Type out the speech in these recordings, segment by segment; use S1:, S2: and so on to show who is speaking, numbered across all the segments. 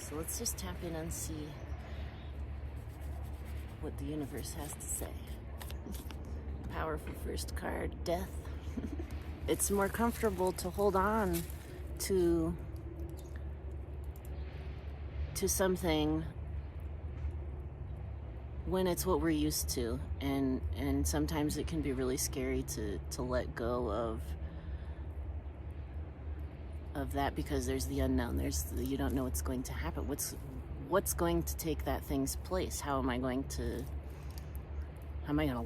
S1: So let's just tap in and see what the universe has to say. Powerful first card, death. It's more comfortable to hold on to something when it's what we're used to, and sometimes it can be really scary to let go of that, because there's the unknown. You don't know what's going to happen. What's going to take that thing's place? How am I going to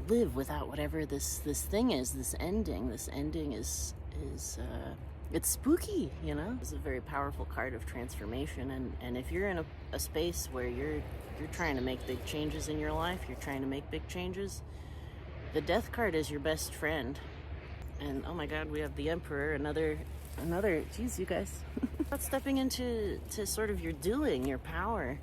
S1: live without whatever this thing is, this ending? This ending is it's spooky, you know? It's a very powerful card of transformation, and if you're in a space where you're trying to make big changes in your life, you're trying to make big changes, the death card is your best friend. And oh my god, we have the Emperor, another, geez, you guys. About stepping into sort of your doing, your power.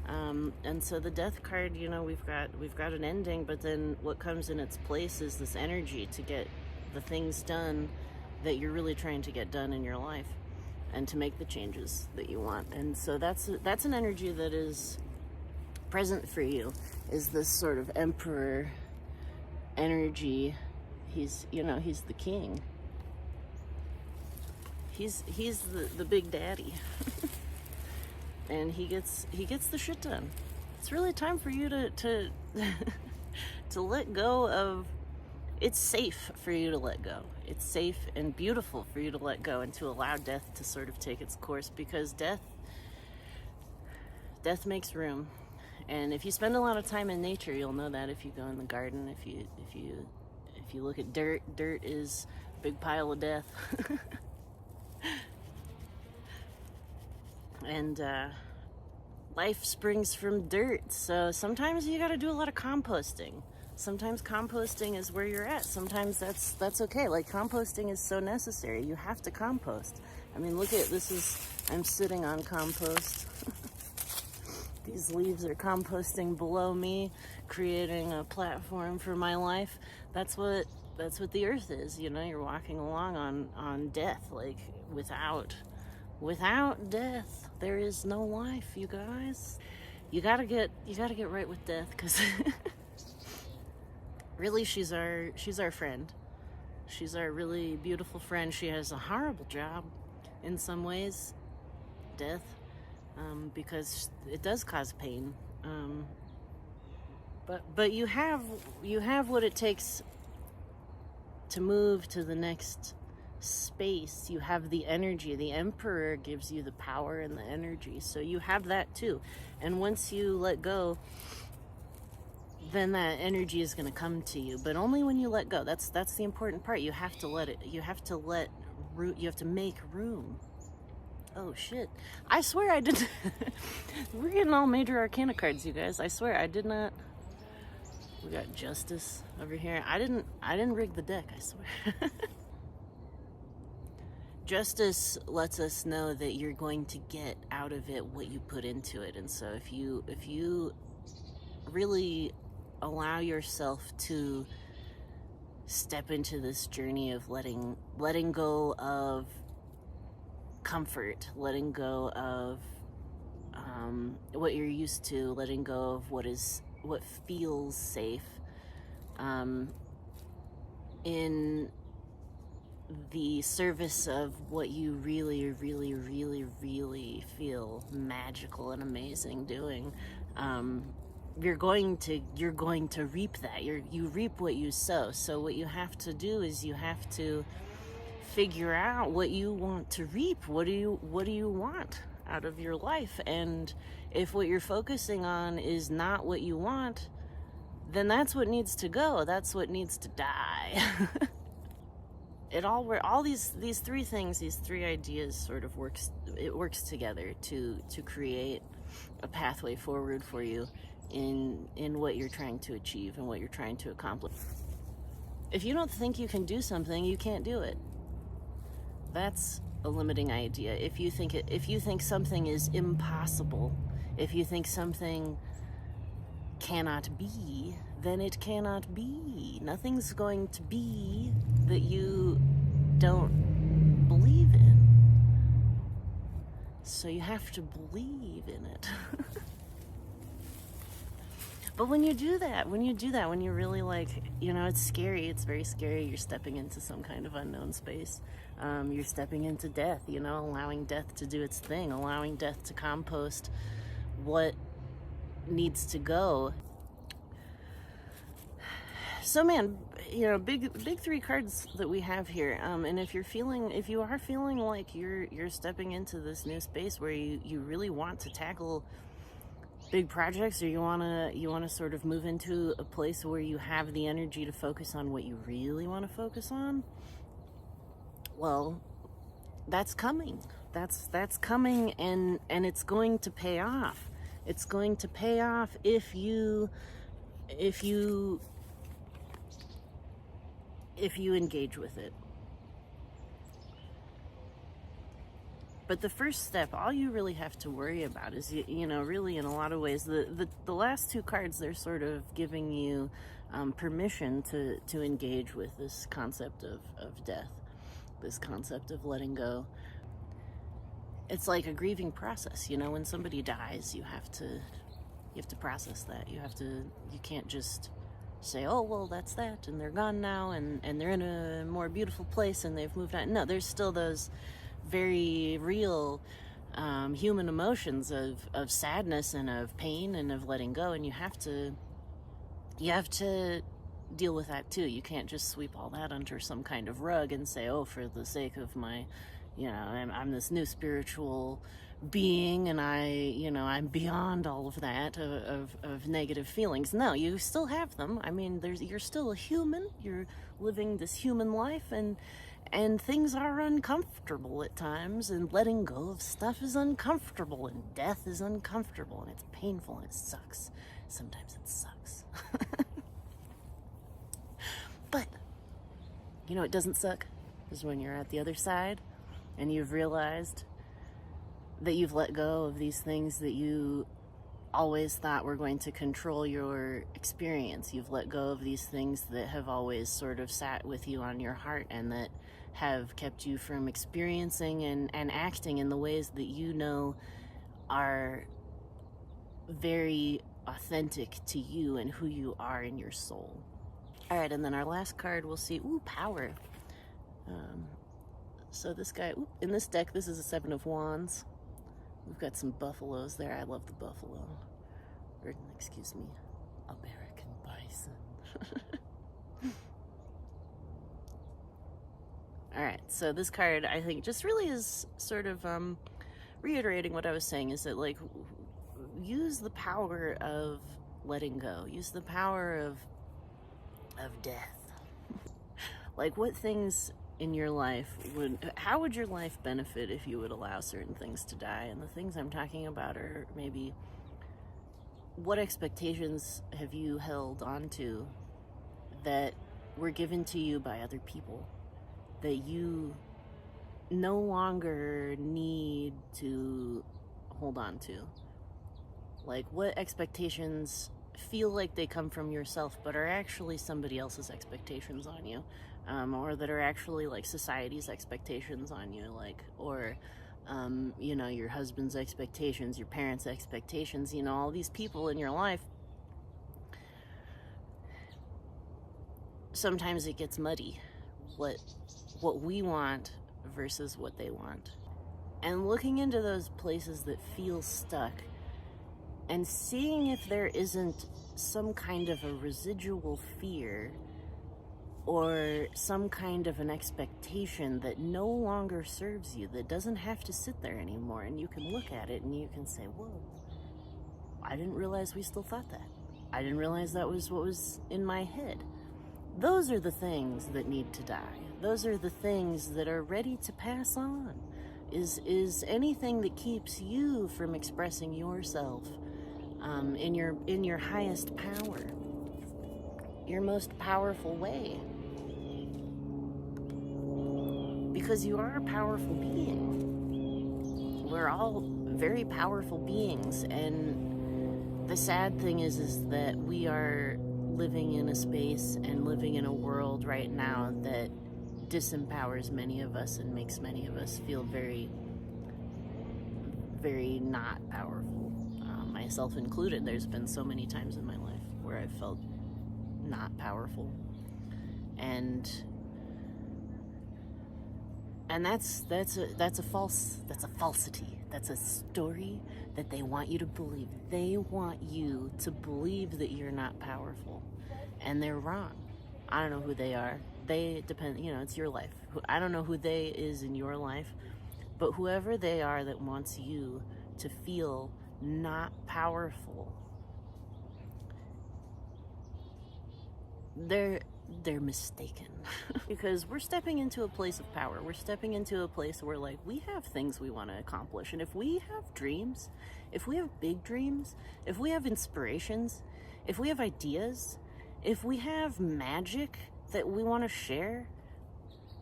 S1: And so the death card, you know, we've got an ending, but then what comes in its place is this energy to get the things done that you're really trying to get done in your life, and to make the changes that you want. And so that's an energy that is present for you, is this sort of Emperor energy. He's the king. He's the big daddy. And he gets the shit done. It's really time for you to to let go of. It's safe for you to let go. It's safe and beautiful for you to let go, and to allow death to sort of take its course, because death makes room. And if you spend a lot of time in nature, you'll know that. If you go in the garden, if you look at dirt is a big pile of death. And life springs from dirt. So sometimes you got to do a lot of composting. Sometimes composting is where you're at. Sometimes that's okay. Like, composting is so necessary. You have to compost. I mean, look at this. I'm sitting on compost. These leaves are composting below me, creating a platform for my life. That's what the earth is. You know, you're walking along on death. Like, without death, there is no life, you guys. You gotta get right with death, because really, she's our friend. She's our really beautiful friend. She has a horrible job in some ways, death, because it does cause pain. But you have what it takes to move to the next space. You have the energy. The Emperor gives you the power and the energy, so you have that too. And once you let go, then that energy is going to come to you, but only when you let go. That's the important part. You have to let it. You have to make room. Oh shit, I swear I didn't. We're getting all major arcana cards, you guys. I swear I did not. We got Justice over here. I didn't rig the deck, I swear. Justice lets us know that you're going to get out of it what you put into it. And so if you really allow yourself to step into this journey of letting go of comfort, letting go of what you're used to, letting go of what feels safe, in the service of what you really, really, really, really feel magical and amazing doing, you're going to reap that. You reap what you sow. So what you have to do is you have to figure out what you want to reap. What do you want out of your life? And if what you're focusing on is not what you want, then that's what needs to go. That's what needs to die. All these three things, these three ideas sort of works together to create a pathway forward for you in what you're trying to achieve and what you're trying to accomplish. If you don't think you can do something, you can't do it. That's a limiting idea. If you think something is impossible, if you think something cannot be, then it cannot be. Nothing's going to be that you don't believe in. So you have to believe in it. But when you do that, when you really like, it's scary. It's very scary. You're stepping into some kind of unknown space. You're stepping into death, allowing death to do its thing, allowing death to compost what needs to go. So man, big three cards that we have here. And if you are feeling like you're stepping into this new space where you really want to tackle big projects, or you want to sort of move into a place where you have the energy to focus on what you really want to focus on, well, that's coming. That's coming, and it's going to pay off. It's going to pay off if you engage with it. But the first step, all you really have to worry about is, really in a lot of ways, the last two cards, they're sort of giving you permission to engage with this concept of death, this concept of letting go. It's like a grieving process, when somebody dies, you have to process that. You can't just say, oh, well, that's that, and they're gone now, and they're in a more beautiful place, and they've moved on. No, there's still those very real human emotions of sadness and of pain and of letting go, and you have to deal with that too. You can't just sweep all that under some kind of rug and say, oh, for the sake of my, I'm this new spiritual being, and I'm beyond all of that of negative feelings. No, you still have them. I mean, you're still a human. You're living this human life, and things are uncomfortable at times, and letting go of stuff is uncomfortable, and death is uncomfortable, and it's painful, and it sucks. Sometimes it sucks. But, it doesn't suck, is when you're at the other side, and you've realized that you've let go of these things that you always thought were going to control your experience. You've let go of these things that have always sort of sat with you on your heart, and that have kept you from experiencing and acting in the ways that are very authentic to you and who you are in your soul. All right, and then our last card, we'll see, power. So this guy, in this deck, this is a Seven of Wands. We've got some buffaloes there. I love the buffalo. Or, excuse me, American bison. All right, so this card, I think, just really is sort of reiterating what I was saying, is that, like, use the power of letting go. Use the power of death. Like, what things in your life how would your life benefit if you would allow certain things to die? And the things I'm talking about are maybe, what expectations have you held onto that were given to you by other people that you no longer need to hold on to? Like, what expectations feel like they come from yourself but are actually somebody else's expectations on you, or that are actually like society's expectations on you, like, or your husband's expectations, your parents' expectations, all these people in your life. Sometimes it gets muddy, what we want versus what they want. And looking into those places that feel stuck, and seeing if there isn't some kind of a residual fear or some kind of an expectation that no longer serves you, that doesn't have to sit there anymore. And you can look at it and you can say, whoa, I didn't realize we still thought that. I didn't realize that was what was in my head. Those are the things that need to die. Those are the things that are ready to pass on. Is anything that keeps you from expressing yourself in your highest power, your most powerful way. Because you are a powerful being. We're all very powerful beings, and the sad thing is that we are living in a space and living in a world right now that disempowers many of us and makes many of us feel very, very not powerful, myself included. There's been so many times in my life where I felt not powerful, and that's a falsity. That's a story that they want you to believe. They want you to believe that you're not powerful, and they're wrong. I don't know who they are. They depend, it's your life. I don't know who they is in your life, but whoever they are that wants you to feel not powerful, they're mistaken. Because we're stepping into a place of power. We're stepping into a place where, like, we have things we want to accomplish. And if we have dreams, if we have big dreams, if we have inspirations, if we have ideas, if we have magic that we want to share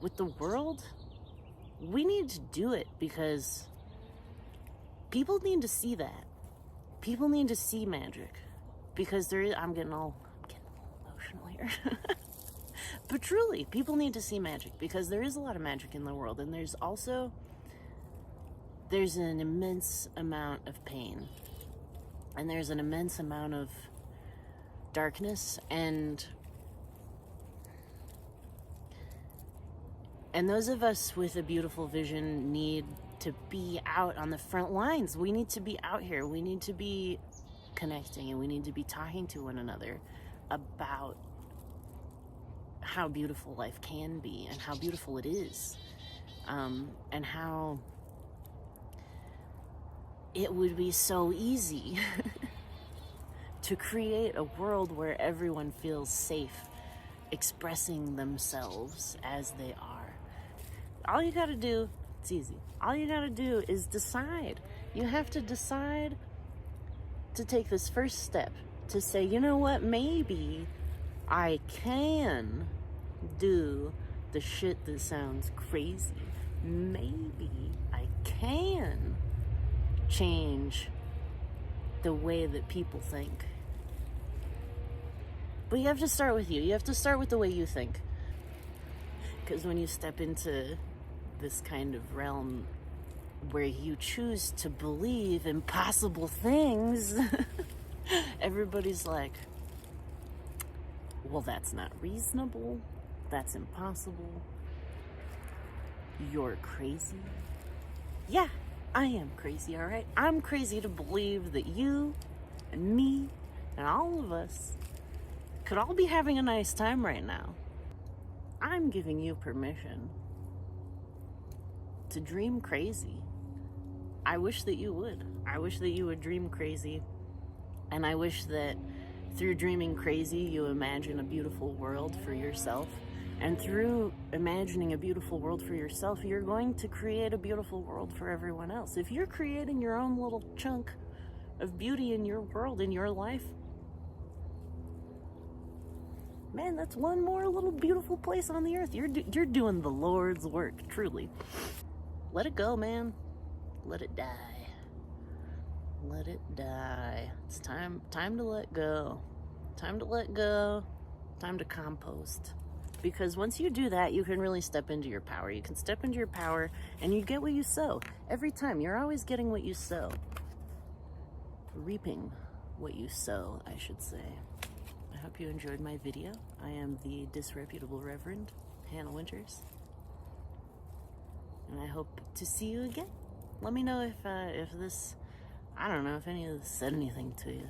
S1: with the world, we need to do it, because people need to see that. People need to see magic. Because I'm getting all emotional here. But truly, people need to see magic, because there is a lot of magic in the world, and there's an immense amount of pain, and there's an immense amount of darkness, and those of us with a beautiful vision need to be out on the front lines. We need to be out here. We need to be connecting, and we need to be talking to one another about how beautiful life can be, and how beautiful it is, and how it would be so easy to create a world where everyone feels safe expressing themselves as they are. All you gotta do, it's easy. All you gotta do is decide. You have to decide to take this first step to say, you know what, maybe I can do the shit that sounds crazy. Maybe I can change the way that people think. But you have to start with you. You have to start with the way you think. Because when you step into this kind of realm where you choose to believe impossible things, everybody's like, well, that's not reasonable. That's impossible. You're crazy. Yeah, I am crazy, all right? I'm crazy to believe that you and me and all of us could all be having a nice time right now. I'm giving you permission to dream crazy. I wish that you would. I wish that you would dream crazy. And I wish that through dreaming crazy, you imagine a beautiful world for yourself. And through imagining a beautiful world for yourself, you're going to create a beautiful world for everyone else. If you're creating your own little chunk of beauty in your world, in your life, man, that's one more little beautiful place on the earth. You're doing the Lord's work, truly. Let it go, man. Let it die. Let it die. It's time to let go. Time to let go. Time to compost. Because once you do that, you can really step into your power. You can step into your power, and you get what you sow. Every time. You're always getting what you sow. Reaping what you sow, I should say. I hope you enjoyed my video. I am the disreputable Reverend Hannah Winters. And I hope to see you again. Let me know if this, I don't know, if any of this said anything to you.